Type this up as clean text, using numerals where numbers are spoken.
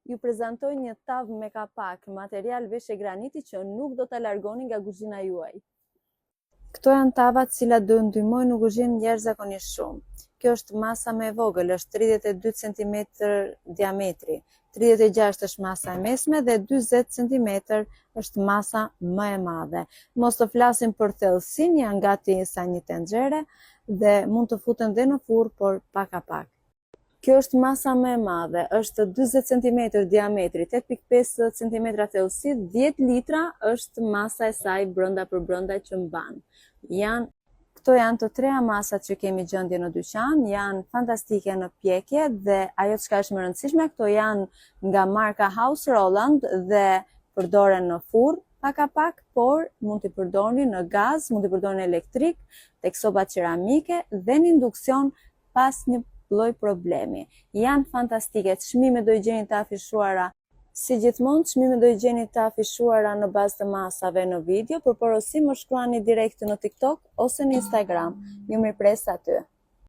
ju prezantoj një tavë me kapak, material veshe graniti që nuk do të largoni nga kuzhina juaj. Këto janë tavat cilat do ndihmojnë në kuzhinë jashtëzakonisht shumë. Kjo është masa më e vogël, është 32 cm diametri, 36 është masa e mesme dhe 40 cm është masa më e madhe. Mos të flasim për thellësinë, janë gati sa një tenxhere dhe mund të futen dhe në furrë, por pak a pak. Kjo është masa më e madhe, është 40 cm diametri, 8.5 cm thellësi, 10 litra është masa e saj brenda për brenda që mban. Këto janë të treja masat që kemi gjendje në dyqan, janë fantastike në pjekje dhe ajo çka është më rëndësishme, këto janë nga marka House Roland dhe përdoren në furrë pak a pak, por mund t'i përdorni në gaz, mund t'i përdorni elektrik, tek sopat qeramike dhe në induksion pas një lloj problemi. Janë fantastike, çmimet do i gjeni të afishuara. Si gjithmonë, çmimet do i gjeni të afishuara në bazë të masave në video, për porosim më shkruani direkt në TikTok ose në Instagram. Ju mirëpres aty.